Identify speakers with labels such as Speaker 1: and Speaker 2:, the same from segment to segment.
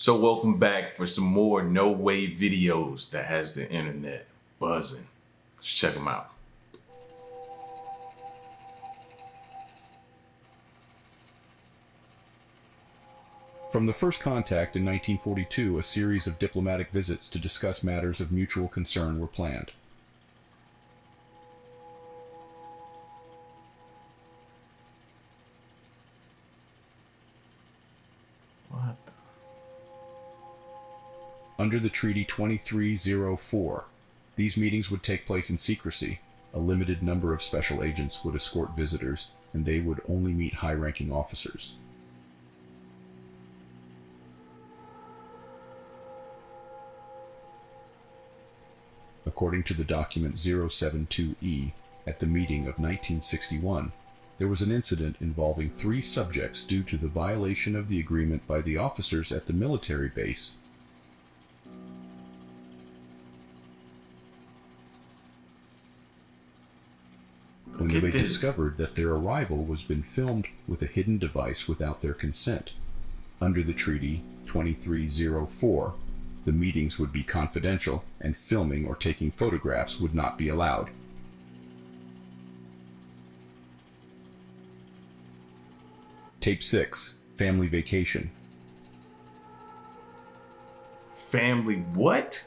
Speaker 1: So welcome back for some more no way videos that has the internet buzzing. Let's check them out.
Speaker 2: From the first contact in 1942, a series of diplomatic visits to discuss matters of mutual concern were planned.
Speaker 1: What?
Speaker 2: Under the Treaty 2304, these meetings would take place in secrecy. A limited number of special agents would escort visitors, and they would only meet high-ranking officers. According to the document 072E, at the meeting of 1961, there was an incident involving 3 subjects due to the violation of the agreement by the officers at the military base. When they discovered that their arrival was been filmed with a hidden device without their consent. Under the Treaty 2304, the meetings would be confidential and filming or taking photographs would not be allowed. Tape 6, Family Vacation.
Speaker 1: Family what?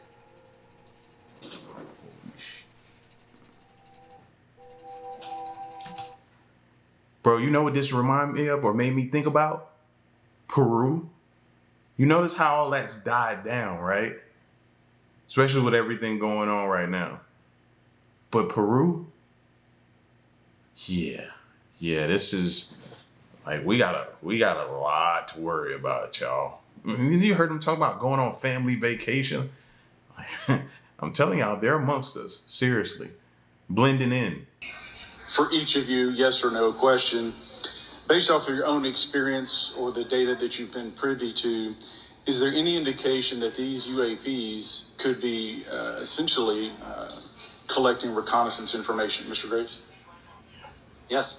Speaker 1: Bro, you know what this reminded me of or made me think about? Peru. You notice how all that's died down, right? Especially with everything going on right now. But Peru? Yeah, this is like we got a lot to worry about, y'all. You heard them talk about going on family vacation? I'm telling y'all, they're amongst us, seriously, blending in.
Speaker 3: For each of you, yes or no question, based off of your own experience or the data that you've been privy to, is there any indication that these UAPs could be essentially collecting reconnaissance information? Mr. Graves?
Speaker 4: Yes.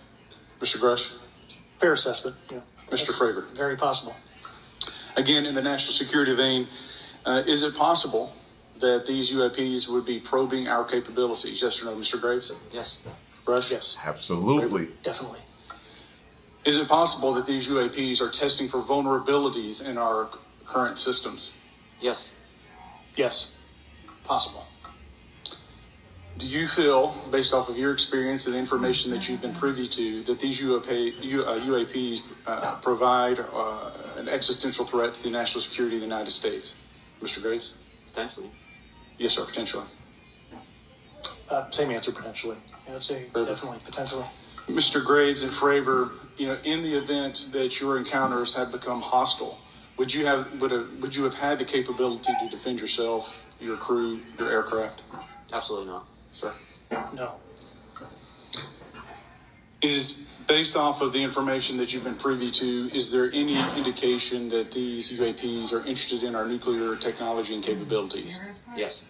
Speaker 3: Mr. Grush?
Speaker 5: Fair assessment, yeah.
Speaker 3: Mr. Fravor?
Speaker 5: Very possible.
Speaker 3: Again, in the national security vein, is it possible that these UAPs would be probing our capabilities? Yes or no, Mr. Graves?
Speaker 4: Yes.
Speaker 3: Rush?
Speaker 5: Yes.
Speaker 1: Absolutely.
Speaker 5: Definitely.
Speaker 3: Is it possible that these UAPs are testing for vulnerabilities in our current systems?
Speaker 4: Yes.
Speaker 5: Yes. Possible.
Speaker 3: Do you feel, based off of your experience and the information that you've been privy to, that these UAPs provide an existential threat to the national security of the United States? Mr. Graves?
Speaker 4: Potentially.
Speaker 3: Yes, sir, potentially.
Speaker 5: Same answer, potentially. Yeah, I'd say definitely, potentially.
Speaker 3: Mr. Graves and Fravor, in the event that your encounters had become hostile, would you have had the capability to defend yourself, your crew, your aircraft?
Speaker 4: Absolutely not.
Speaker 3: Sir?
Speaker 5: No.
Speaker 3: Is based off of the information that you've been privy to, is there any indication that these UAPs are interested in our nuclear technology and capabilities?
Speaker 4: Yes.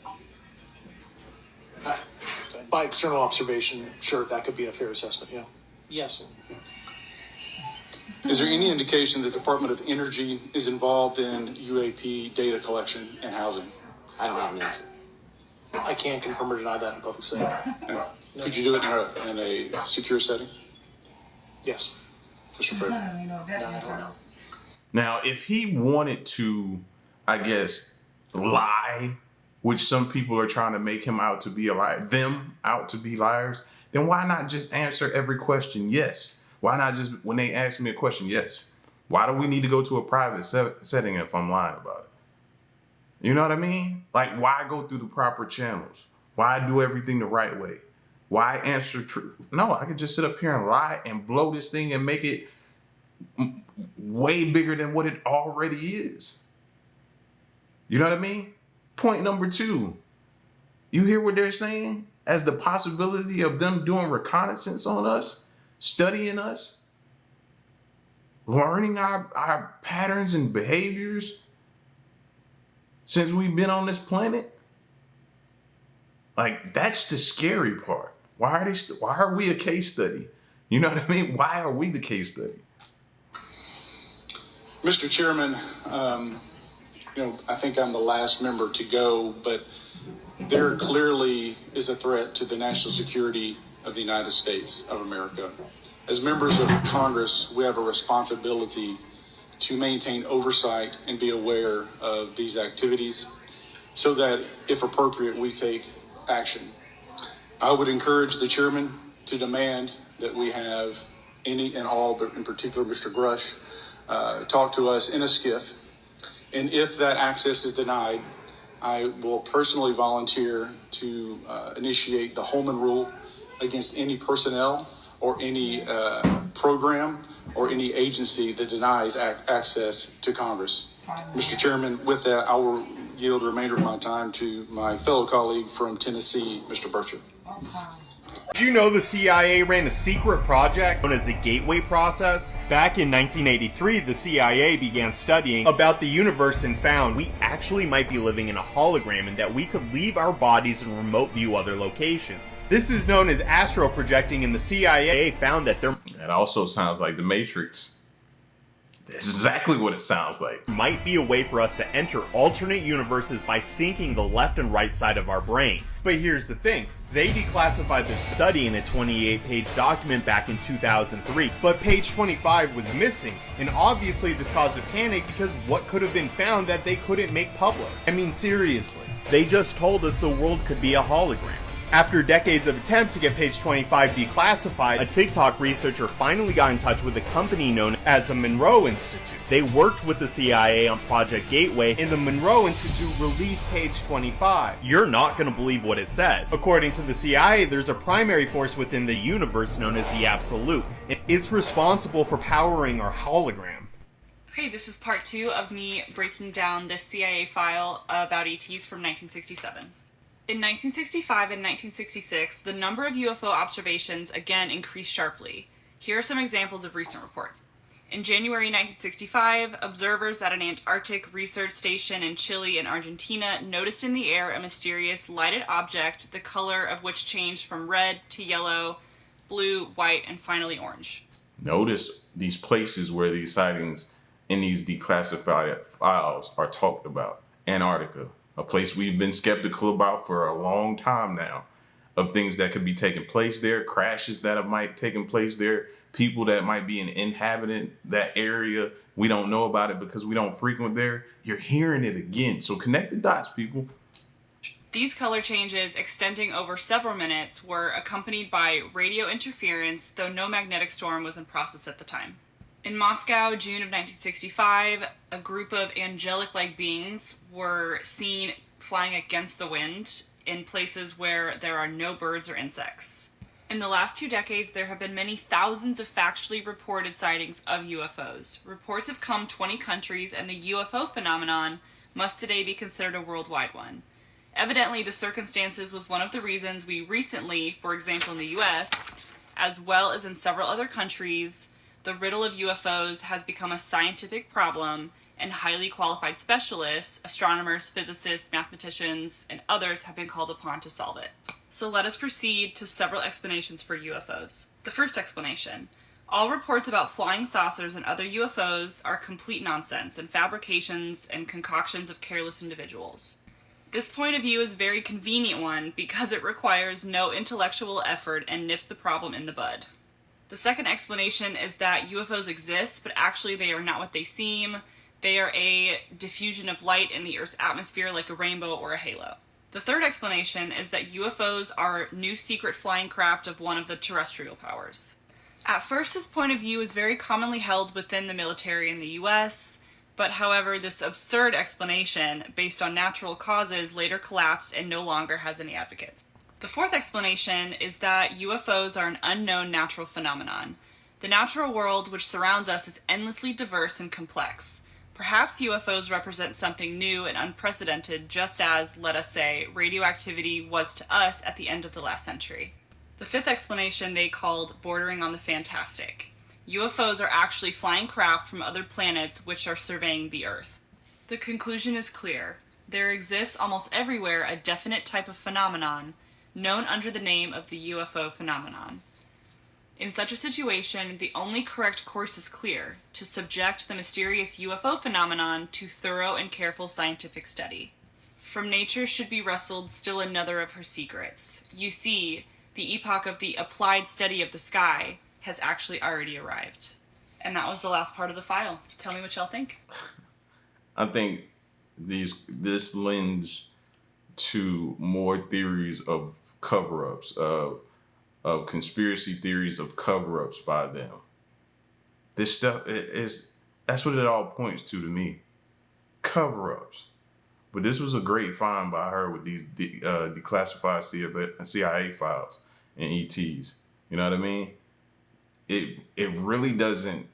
Speaker 5: By external observation, sure, that could be a fair assessment, yeah. Yes.
Speaker 3: Is there any indication that the Department of Energy is involved in UAP data collection and housing?
Speaker 4: I don't have an answer.
Speaker 5: I can't confirm or deny that in public setting.
Speaker 3: No. Could you do it in a secure setting?
Speaker 5: Yes.
Speaker 3: Mr. Fravor?
Speaker 5: I don't know.
Speaker 1: Now, if he wanted to, I guess, lie, which some people are trying to make him out to be a liar, them out to be liars, then why not just answer every question yes? Why not just, when they ask me a question, yes? Why do we need to go to a private setting if I'm lying about it? You know what I mean? Like, why go through the proper channels? Why do everything the right way? Why answer truth? No, I could just sit up here and lie and blow this thing and make it way bigger than what it already is. You know what I mean? Point number 2. You hear what they're saying? As the possibility of them doing reconnaissance on us, studying us, learning our patterns and behaviors since we've been on this planet. Like, that's the scary part. Why are we a case study? You know what I mean? Why are we the case study?
Speaker 3: Mr. Chairman, I think I'm the last member to go, but there clearly is a threat to the national security of the United States of America. As members of Congress, we have a responsibility to maintain oversight and be aware of these activities so that, if appropriate, we take action. I would encourage the chairman to demand that we have any and all, but in particular Mr. Grush, talk to us in a skiff. And if that access is denied, I will personally volunteer to initiate the Holman Rule against any personnel or any program or any agency that denies access to Congress. Mr. Chairman, with that, I will yield the remainder of my time to my fellow colleague from Tennessee, Mr. Burchett.
Speaker 6: Did you know the CIA ran a secret project known as the Gateway Process? Back in 1983, the CIA began studying about the universe and found we actually might be living in a hologram and that we could leave our bodies and remote view other locations. This is known as astral projecting, and the CIA found that there
Speaker 1: That also sounds like the Matrix. That's exactly what it sounds like.
Speaker 6: might be a way for us to enter alternate universes by syncing the left and right side of our brain. But here's the thing, they declassified their study in a 28-page document back in 2003, but page 25 was missing, and obviously this caused a panic because what could have been found that they couldn't make public? I mean, seriously, they just told us the world could be a hologram. After decades of attempts to get page 25 declassified, a TikTok researcher finally got in touch with a company known as the Monroe Institute. They worked with the CIA on Project Gateway, and the Monroe Institute released page 25. You're not going to believe what it says. According to the CIA, there's a primary force within the universe known as the Absolute, and it's responsible for powering our hologram.
Speaker 7: Okay, this is part 2 of me breaking down this CIA file about ETs from 1967. In 1965 and 1966, the number of UFO observations again increased sharply. Here are some examples of recent reports. In January 1965, observers at an Antarctic research station in Chile and Argentina noticed in the air a mysterious lighted object, the color of which changed from red to yellow, blue, white, and finally orange.
Speaker 1: Notice these places where these sightings in these declassified files are talked about. Antarctica, a place we've been skeptical about for a long time now, of things that could be taking place there, crashes that might taken place there, people that might be an inhabitant that area. We don't know about it because we don't frequent there. You're hearing it again. So connect the dots, people.
Speaker 7: These color changes, extending over several minutes, were accompanied by radio interference, though no magnetic storm was in process at the time. In Moscow, June of 1965, a group of angelic-like beings were seen flying against the wind in places where there are no birds or insects. In the last 2 decades, there have been many thousands of factually reported sightings of UFOs. Reports have come 20 countries, and the UFO phenomenon must today be considered a worldwide one. Evidently, the circumstances was one of the reasons we recently, for example in the US, as well as in several other countries, the riddle of UFOs has become a scientific problem, and highly qualified specialists, astronomers, physicists, mathematicians, and others have been called upon to solve it. So let us proceed to several explanations for UFOs. The first explanation. All reports about flying saucers and other UFOs are complete nonsense and fabrications and concoctions of careless individuals. This point of view is a very convenient one because it requires no intellectual effort and nips the problem in the bud. The second explanation is that UFOs exist, but actually they are not what they seem. They are a diffusion of light in the Earth's atmosphere like a rainbow or a halo. The third explanation is that UFOs are new secret flying craft of one of the terrestrial powers. At first, this point of view is very commonly held within the military in the US, but however, this absurd explanation, based on natural causes, later collapsed and no longer has any advocates. The fourth explanation is that UFOs are an unknown natural phenomenon. The natural world which surrounds us is endlessly diverse and complex. Perhaps UFOs represent something new and unprecedented, just as, let us say, radioactivity was to us at the end of the last century. The fifth explanation they called bordering on the fantastic. UFOs are actually flying craft from other planets which are surveying the Earth. The conclusion is clear. There exists almost everywhere a definite type of phenomenon, known under the name of the UFO phenomenon. In such a situation, the only correct course is clear: to subject the mysterious UFO phenomenon to thorough and careful scientific study. From nature should be wrestled still another of her secrets. You see, the epoch of the applied study of the sky has actually already arrived. And that was the last part of the file. Tell me what y'all think.
Speaker 1: I think this lends to more theories of cover-ups, of conspiracy theories of cover-ups by them. This stuff that's what it all points to me. Cover-ups. But this was a great find by her with these declassified CIA files and ETs. You know what I mean? It really doesn't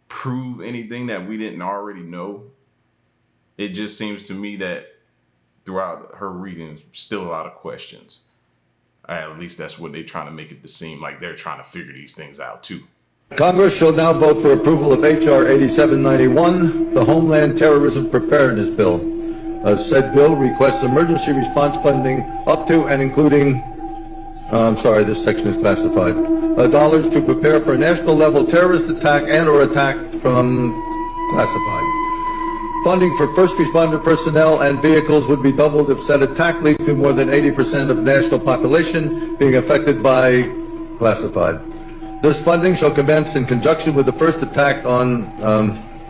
Speaker 1: prove anything that we didn't already know. It just seems to me that throughout her readings, still a lot of questions. At least that's what they're trying to make it to seem like they're trying to figure these things out too.
Speaker 8: Congress shall now vote for approval of H.R. 8791, the Homeland Terrorism Preparedness Bill. Said bill requests emergency response funding up to and including, this section is classified, dollars to prepare for a national level terrorist attack and or attack from classified. Funding for first responder personnel and vehicles would be doubled if said attack leads to more than 80% of the national population being affected by classified. This funding shall commence in conjunction with the first attack on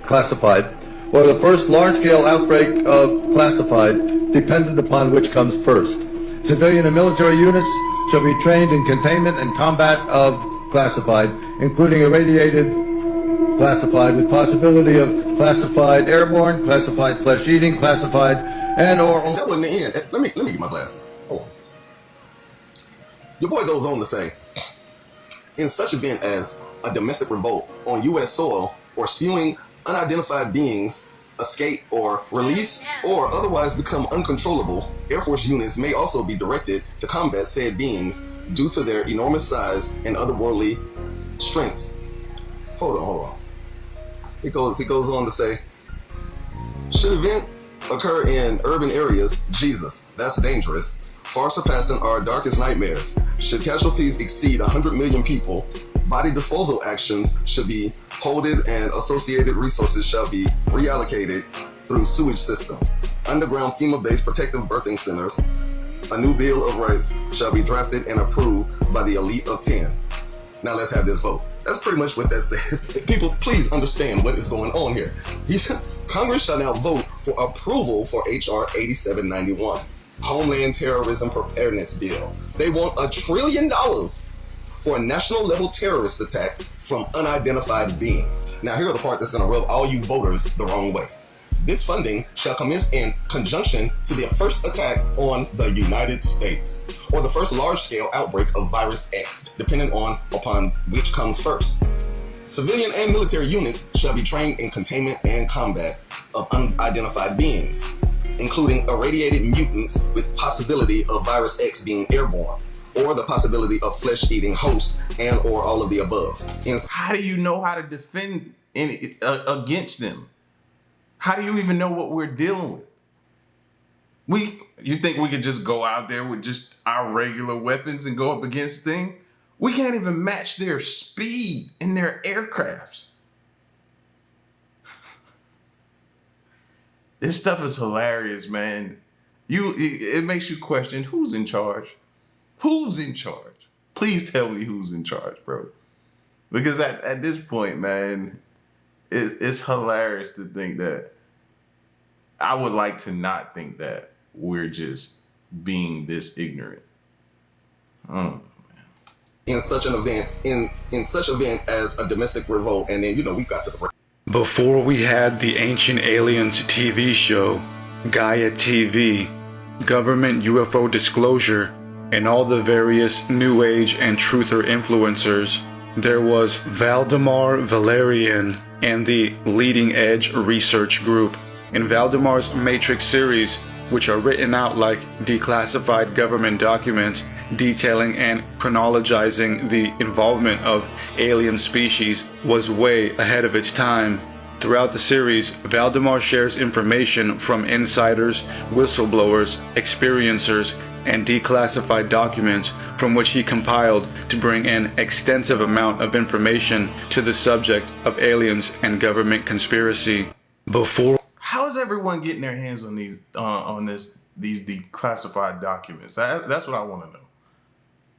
Speaker 8: classified, or the first large-scale outbreak of classified, dependent upon which comes first. Civilian and military units shall be trained in containment and combat of classified, including irradiated classified, with possibility of classified airborne, classified flesh-eating, classified, and or...
Speaker 9: That wasn't the end. Let me get my glasses. Hold on. Your boy goes on to say, in such event as a domestic revolt on U.S. soil or spewing unidentified beings escape or release or otherwise become uncontrollable, Air Force units may also be directed to combat said beings due to their enormous size and otherworldly strengths. Hold on. It goes on to say, should event occur in urban areas, Jesus, that's dangerous, far surpassing our darkest nightmares. Should casualties exceed 100 million people, body disposal actions should be holded and associated resources shall be reallocated through sewage systems. Underground FEMA-based protective birthing centers. A new Bill of Rights shall be drafted and approved by the elite of 10. Now let's have this vote. That's pretty much what that says. People, please understand what is going on here. Congress shall now vote for approval for H.R. 8791, Homeland Terrorism Preparedness Bill. They want $1 trillion for a national level terrorist attack from unidentified beings. Now here are the part that's going to rub all you voters the wrong way. This funding shall commence in conjunction to the first attack on the United States, or the first large-scale outbreak of virus X, depending upon which comes first. Civilian and military units shall be trained in containment and combat of unidentified beings, including irradiated mutants with possibility of virus X being airborne, or the possibility of flesh-eating hosts and or all of the above.
Speaker 1: How do you know how to defend against them? How do you even know what we're dealing with? You think we could just go out there with just our regular weapons and go up against things? We can't even match their speed in their aircrafts. This stuff is hilarious, man. It makes you question who's in charge. Who's in charge? Please tell me who's in charge, bro. Because at this point, man, it's hilarious to think that. I would like to not think that we're just being this ignorant. Oh, man.
Speaker 9: In such an event, in such event as a domestic revolt, and then we got to the break.
Speaker 10: Before we had the Ancient Aliens TV show, Gaia TV, government UFO disclosure, and all the various New Age and Truther influencers, there was Valdemar Valerian and the Leading Edge Research Group. In Valdemar's Matrix series, which are written out like declassified government documents detailing and chronologizing the involvement of alien species, was way ahead of its time. Throughout the series, Valdemar shares information from insiders, whistleblowers, experiencers, and declassified documents from which he compiled to bring an extensive amount of information to the subject of aliens and government conspiracy.
Speaker 1: How is everyone getting their hands on these declassified documents? That's what I want to know.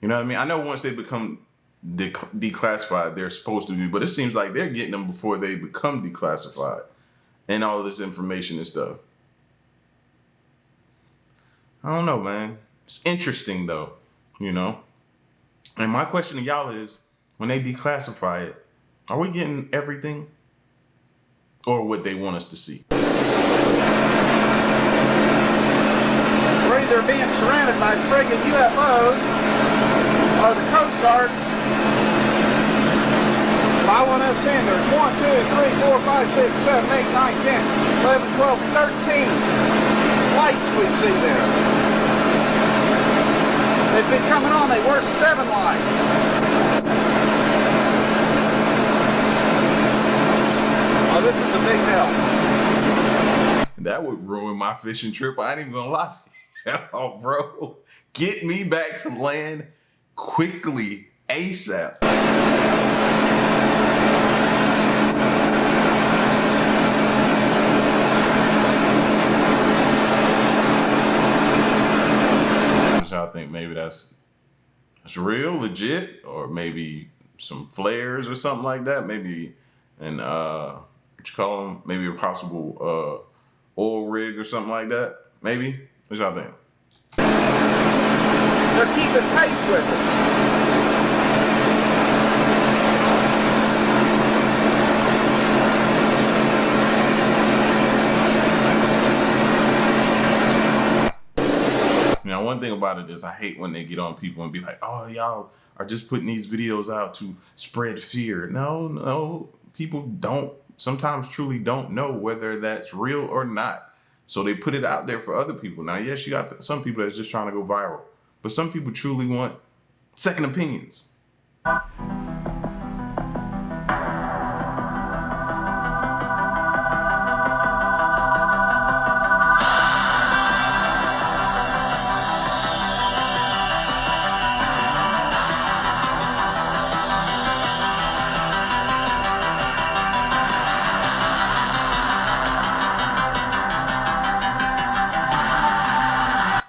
Speaker 1: You know what I mean? I know once they become declassified, they're supposed to be, but it seems like they're getting them before they become declassified and all of this information and stuff. I don't know, man. It's interesting though, you know? And my question to y'all is, when they declassify it, are we getting everything or what they want us to see?
Speaker 11: We're either being surrounded by friggin' UFOs or the Coast Guard. I want us in. There's 1, 2, 3, 4, 5, 6, 7, 8, 9, 10, 11, 12, 13 lights we see there. They've been coming on. They were 7 lights. Oh, this is a big help.
Speaker 1: That would ruin my fishing trip. I ain't even gonna lie to you. Oh, bro. Get me back to land quickly, ASAP. I think maybe that's real, legit, or maybe some flares or something like that. Maybe what you call them? Maybe a possible oil rig or something like that. Maybe. What y'all think?
Speaker 11: They're keeping pace with us.
Speaker 1: Now, one thing about it is I hate when they get on people and be like, oh, y'all are just putting these videos out to spread fear. No, people sometimes truly don't know whether that's real or not. So they put it out there for other people. Now, yes, you got some people that's just trying to go viral, but some people truly want second opinions.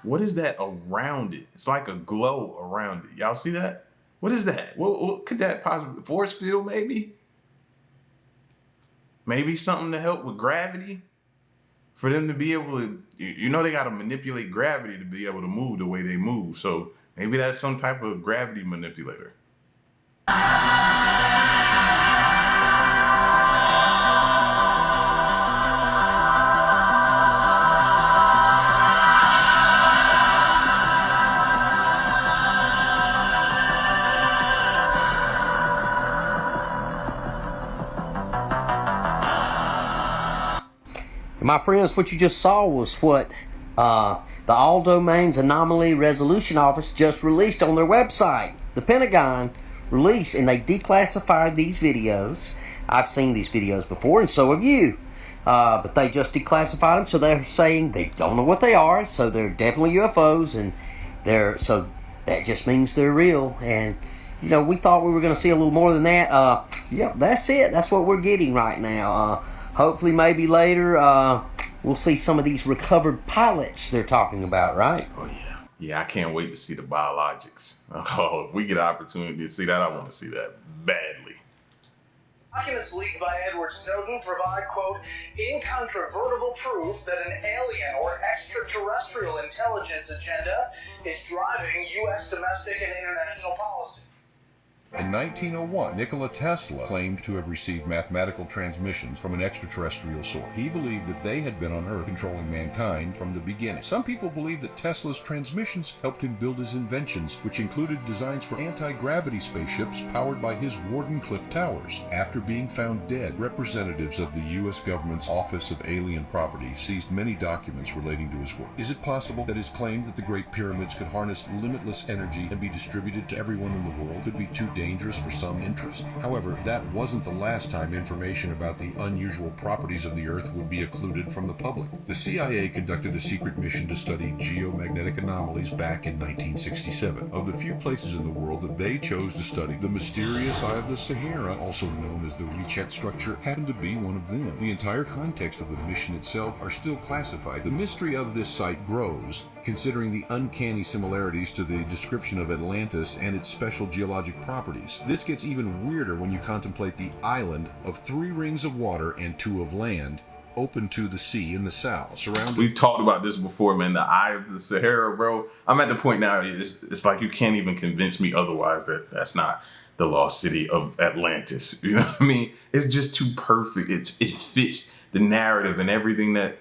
Speaker 1: What is that around it? It's like a glow around it. Y'all see that? What is that? What could that possibly, force field maybe? Maybe something to help with gravity? For them to be able to, you know, they got to manipulate gravity to be able to move the way they move. So maybe that's some type of gravity manipulator.
Speaker 12: My friends, what you just saw was what the All Domains Anomaly Resolution Office just released on their website. The Pentagon released, and they declassified these videos. I've seen these videos before, and so have you. But they just declassified them, so they're saying they don't know what they are, so they're definitely UFOs, and so that just means they're real. And you know, we thought we were going to see a little more than that. Yeah, that's it. That's what we're getting right now. Hopefully, maybe later, we'll see some of these recovered pilots they're talking about, right?
Speaker 1: Oh, yeah. Yeah, I can't wait to see the biologics. Oh, if we get an opportunity to see that, I want to see that badly.
Speaker 13: Documents leaked by Edward Snowden provide, quote, incontrovertible proof that an alien or extraterrestrial intelligence agenda is driving U.S. domestic and international policy.
Speaker 14: In 1901, Nikola Tesla claimed to have received mathematical transmissions from an extraterrestrial source. He believed that they had been on Earth controlling mankind from the beginning. Some people believe that Tesla's transmissions helped him build his inventions, which included designs for anti-gravity spaceships powered by his Wardenclyffe towers. After being found dead, representatives of the U.S. government's Office of Alien Property seized many documents relating to his work. Is it possible that his claim that the Great Pyramids could harness limitless energy and be distributed to everyone in the world could be too dangerous dangerous for some interests. However, that wasn't the last time information about the unusual properties of the Earth would be occluded from the public. The CIA conducted a secret mission to study geomagnetic anomalies back in 1967. Of the few places in the world that they chose to study, the mysterious Eye of the Sahara, also known as the Richet structure, happened to be one of them. The entire context of the mission itself are still classified. The mystery of this site grows, considering the uncanny similarities to the description of Atlantis and its special geologic properties. This gets even weirder when you contemplate the island of 3 rings of water and 2 of land, open to the sea in the south. Surrounded.
Speaker 1: We've talked about this before, man. The Eye of the Sahara, bro. I'm at the point now, it's like you can't even convince me otherwise that that's not the lost city of Atlantis. You know what I mean? It's just too perfect. It fits the narrative and everything that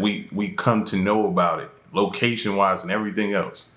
Speaker 1: we come to know about it, location-wise and everything else.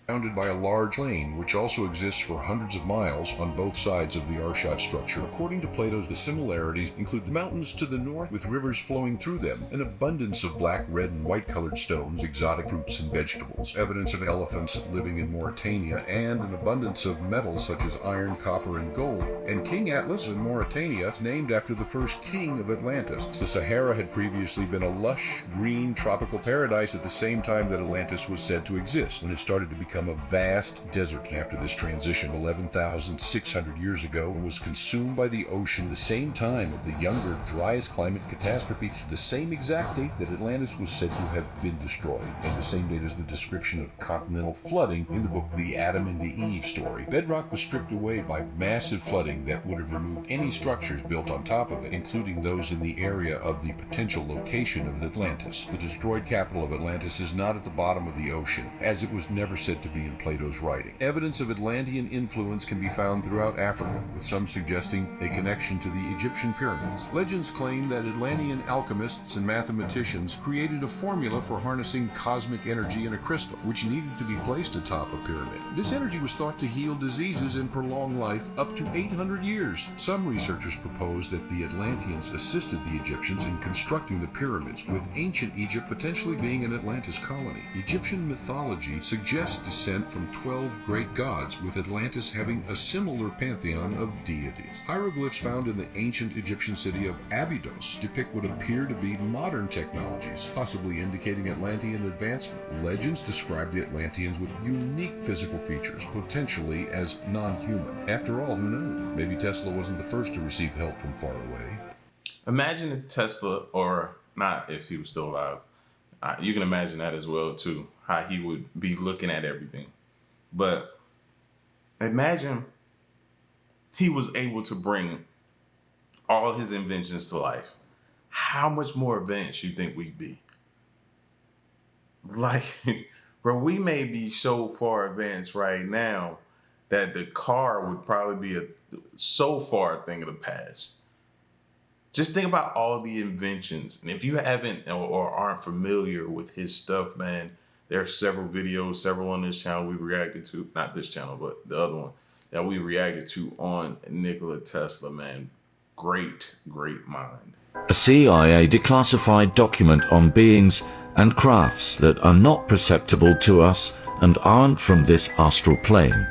Speaker 14: Surrounded by a large plain, which also exists for hundreds of miles on both sides of the Arshad structure. According to Plato, the similarities include the mountains to the north with rivers flowing through them, an abundance of black, red, and white-colored stones, exotic fruits and vegetables, evidence of elephants living in Mauritania, and an abundance of metals such as iron, copper, and gold. And King Atlas in Mauritania is named after the first king of Atlantis. The Sahara had previously been a lush, green, tropical paradise at the same time that Atlantis was said to exist, when it started to become a vast desert. After this transition 11,600 years ago, and was consumed by the ocean the same time of the younger, driest climate catastrophe to the same exact date that Atlantis was said to have been destroyed, and the same date as the description of continental flooding in the book The Adam and the Eve story. Bedrock was stripped away by massive flooding that would have removed any structures built on top of it, including those in the area of the potential location of Atlantis. The destroyed capital of Atlantis is not at the bottom of the ocean, as it was never said to be in Plato's writing. Evidence of Atlantean influence can be found throughout Africa, with some suggesting a connection to the Egyptian pyramids. Legends claim that Atlantean alchemists and mathematicians created a formula for harnessing cosmic energy in a crystal, which needed to be placed atop a pyramid. This energy was thought to heal diseases and prolong life up to 800 years. Some researchers propose that the Atlanteans assisted the Egyptians in constructing the pyramids, with ancient Egypt potentially being an Atlantis colony. Egyptian mythology suggests descent from 12 great gods, with Atlantis having a similar pantheon of deities. Hieroglyphs found in the ancient Egyptian city of Abydos depict what appear to be modern technologies, possibly indicating Atlantean advancement. Legends describe the Atlanteans with unique physical features, potentially as non-human. After all, who knows? Maybe Tesla wasn't the first to receive help from far away.
Speaker 1: Imagine if Tesla, or not if he was still alive, you can imagine that as well too, how he would be looking at everything. But imagine he was able to bring all his inventions to life. How much more advanced you think we'd be? Like, bro, we may be so far advanced right now that the car would probably be so far a thing of the past. Just think about all the inventions. And if you haven't or aren't familiar with his stuff, man, there are several videos, several on this channel we reacted to. Not this channel, but the other one that we reacted to on Nikola Tesla, man. Great, great mind.
Speaker 15: A CIA declassified document on beings and crafts that are not perceptible to us and aren't from this astral plane.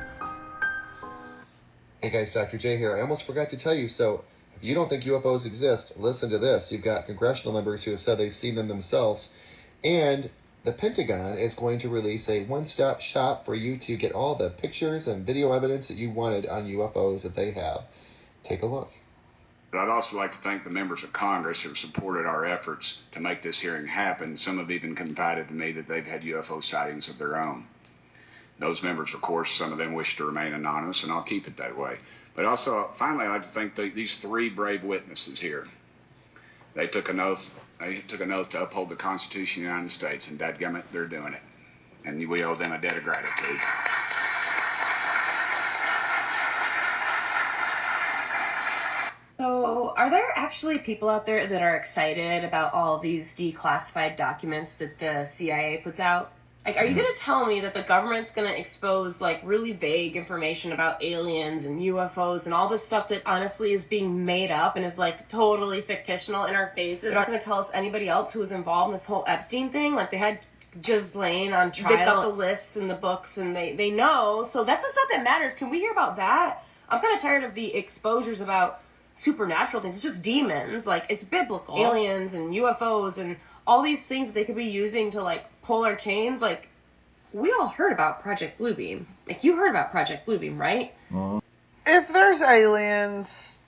Speaker 16: Hey guys, Dr. J here. I almost forgot to tell you, so if you don't think UFOs exist, listen to this. You've got congressional members who have said they've seen them themselves, and the Pentagon is going to release a one-stop shop for you to get all the pictures and video evidence that you wanted on UFOs that they have. Take a look.
Speaker 17: But I'd also like to thank the members of Congress who have supported our efforts to make this hearing happen. Some have even confided to me that they've had UFO sightings of their own. Those members, of course, some of them wish to remain anonymous, and I'll keep it that way. But also, finally, I'd like to thank these 3 brave witnesses here. They took an oath. They took an oath to uphold the Constitution of the United States, and dadgummit, they're doing it. And we owe them a debt of gratitude.
Speaker 18: So, are there actually people out there that are excited about all these declassified documents that the CIA puts out? Like, are you going to tell me that the government's going to expose, like, really vague information about aliens and UFOs and all this stuff that honestly is being made up and is, like, totally fictional in our faces? They're not going to tell us anybody else who was involved in this whole Epstein thing? Like, they had Ghislaine on trial. They've got the lists and the books, and they know. So that's the stuff that matters. Can we hear about that? I'm kind of tired of the exposures about supernatural things. It's just demons. Like, it's biblical. Aliens and UFOs and all these things that they could be using to, like, pull our chains. Like, we all heard about Project Bluebeam. Like, you heard about Project Bluebeam, right?
Speaker 19: If there's aliens,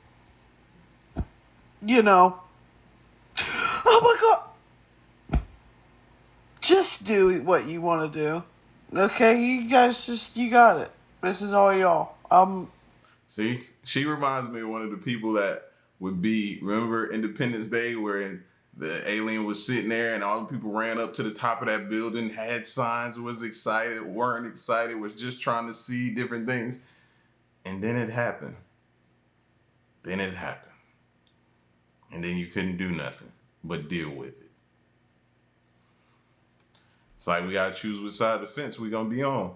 Speaker 19: you know, oh my god, just do what you want to do. Okay, you guys you got it. This is all y'all.
Speaker 1: See, she reminds me of one of the people that would be, remember Independence Day where the alien was sitting there and all the people ran up to the top of that building, had signs, was excited, weren't excited, was just trying to see different things. And then it happened. And then you couldn't do nothing but deal with it. It's like we gotta choose which side of the fence we're gonna be on.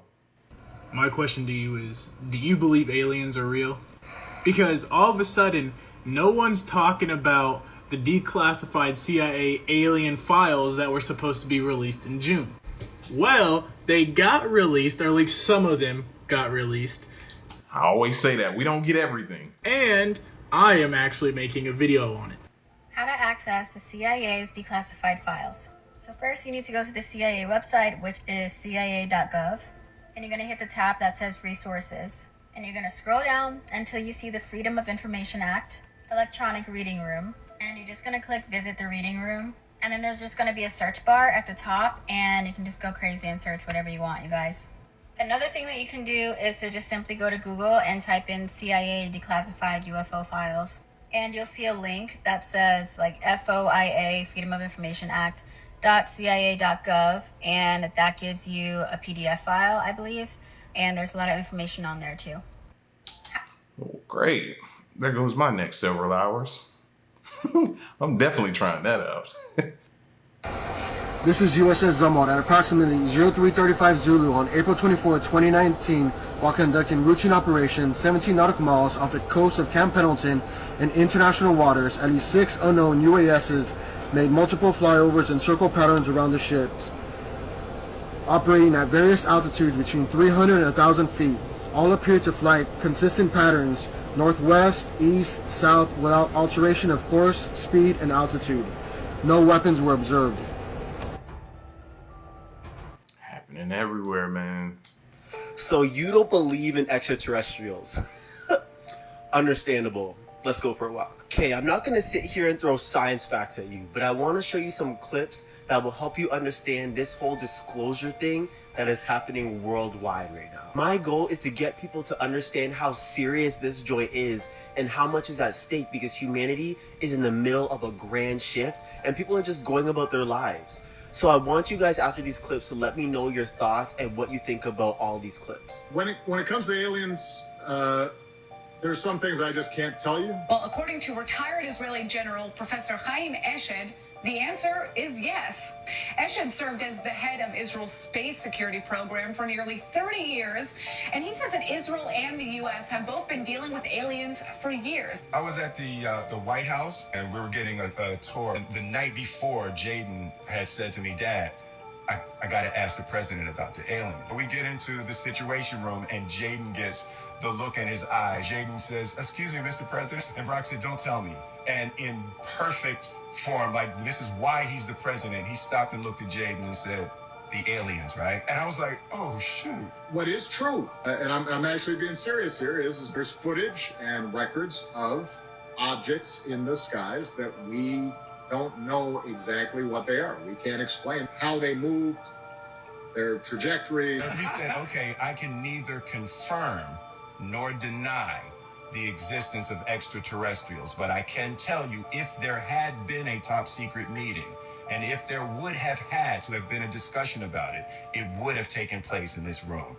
Speaker 20: My question to you is, do you believe aliens are real? Because all of a sudden, no one's talking about the declassified CIA alien files that were supposed to be released in June. Well, they got released, or at least some of them got released.
Speaker 1: I always say that. We don't get everything.
Speaker 20: And I am actually making a video on it.
Speaker 21: How to access the CIA's declassified files. So first you need to go to the CIA website, which is cia.gov. And you're going to hit the tab that says Resources. And you're going to scroll down until you see the Freedom of Information Act, Electronic Reading Room. And you're just going to click Visit the Reading Room. And then there's just going to be a search bar at the top. And you can just go crazy and search whatever you want, you guys. Another thing that you can do is to just simply go to Google and type in CIA declassified UFO files. And you'll see a link that says like FOIA, Freedom of Information Act, .cia.gov, and that gives you a PDF file, I believe, and there's a lot of information on there too.
Speaker 1: Oh, great. There goes my next several hours. I'm definitely trying that out.
Speaker 22: This is USS Zumwalt at approximately 0335 Zulu on April 24, 2019, while conducting routine operations 17 nautical miles off the coast of Camp Pendleton in international waters. At least 6 unknown UASs made multiple flyovers and circle patterns around the ships, operating at various altitudes between 300 and 1,000 feet. All appeared to fly consistent patterns, northwest, east, south, without alteration of course, speed, and altitude. No weapons were observed.
Speaker 1: Happening everywhere, man.
Speaker 23: So you don't believe in extraterrestrials. Understandable. Let's go for a walk. Okay, I'm not going to sit here and throw science facts at you, but I want to show you some clips that will help you understand this whole disclosure thing that is happening worldwide right now. My goal is to get people to understand how serious this joint is and how much is at stake, because humanity is in the middle of a grand shift and people are just going about their lives. So I want you guys after these clips to let me know your thoughts and what you think about all these clips.
Speaker 24: When it comes to aliens, there's some things I just can't tell you.
Speaker 25: Well, according to retired Israeli General Professor Chaim Eshed, the answer is yes. Eshed served as the head of Israel's space security program for nearly 30 years, and he says that Israel and the U.S. have both been dealing with aliens for years.
Speaker 26: I was at the White House, and we were getting a tour. The night before, Jaden had said to me, Dad, I got to ask the president about the aliens. We get into the situation room, and Jaden gets the look in his eyes. Jaden says, excuse me, Mr. President. And Brock said, don't tell me. And in perfect form, like this is why he's the president, he stopped and looked at Jaden and said, the aliens, right? And I was like, oh, shoot.
Speaker 24: What is true, and I'm actually being serious here, is there's footage and records of objects in the skies that we don't know exactly what they are. We can't explain how they moved, their trajectory.
Speaker 26: He said, okay, I can neither confirm nor deny the existence of extraterrestrials, but I can tell you if there had been a top secret meeting and if there would have had to have been a discussion about it, it would have taken place in this room.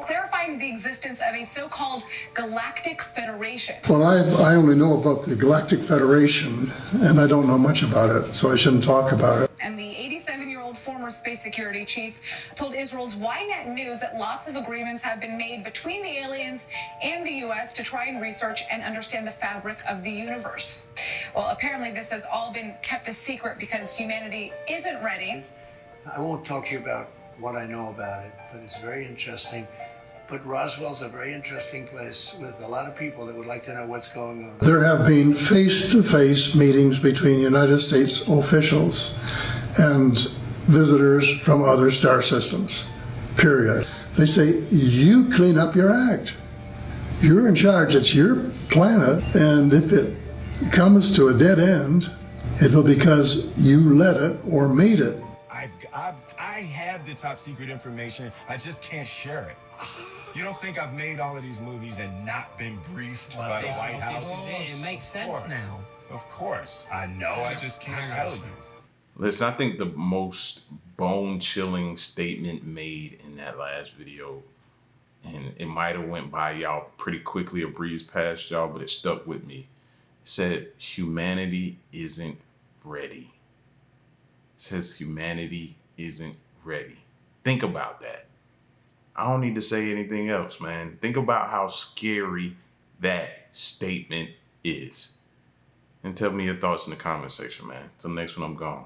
Speaker 25: Clarifying the existence of a so-called Galactic Federation.
Speaker 22: Well, I only know about the Galactic Federation, and I don't know much about it, so I shouldn't talk about it.
Speaker 25: And the 87-year-old former space security chief told Israel's Ynet News that lots of agreements have been made between the aliens and the U.S. to try and research and understand the fabric of the universe. Well, apparently this has all been kept a secret because humanity isn't ready.
Speaker 27: I won't talk to you about what I know about it, but it's very interesting.
Speaker 2: but Roswell's a very interesting place with a lot of people that would like to know what's going on.
Speaker 3: There have been face-to-face meetings between United States officials and visitors from other star systems, period. They say, you clean up your act. You're in charge, it's your planet, and if it comes to a dead end, it will be because you let it or made it.
Speaker 26: I have the top secret information, I just can't share it. You don't think I've made all of these movies and not been briefed by the White House?
Speaker 4: It makes sense now.
Speaker 26: Of course, I know, I just can't tell you.
Speaker 1: Listen, I think the most bone-chilling statement made in that last video, and it might have went by y'all pretty quickly or breezed past y'all, but it stuck with me. It said, humanity isn't ready. It says humanity isn't ready. Think about that. I don't need to say anything else, man. Think about how scary that statement is. And tell me your thoughts in the comment section, man. Till next one, I'm gone.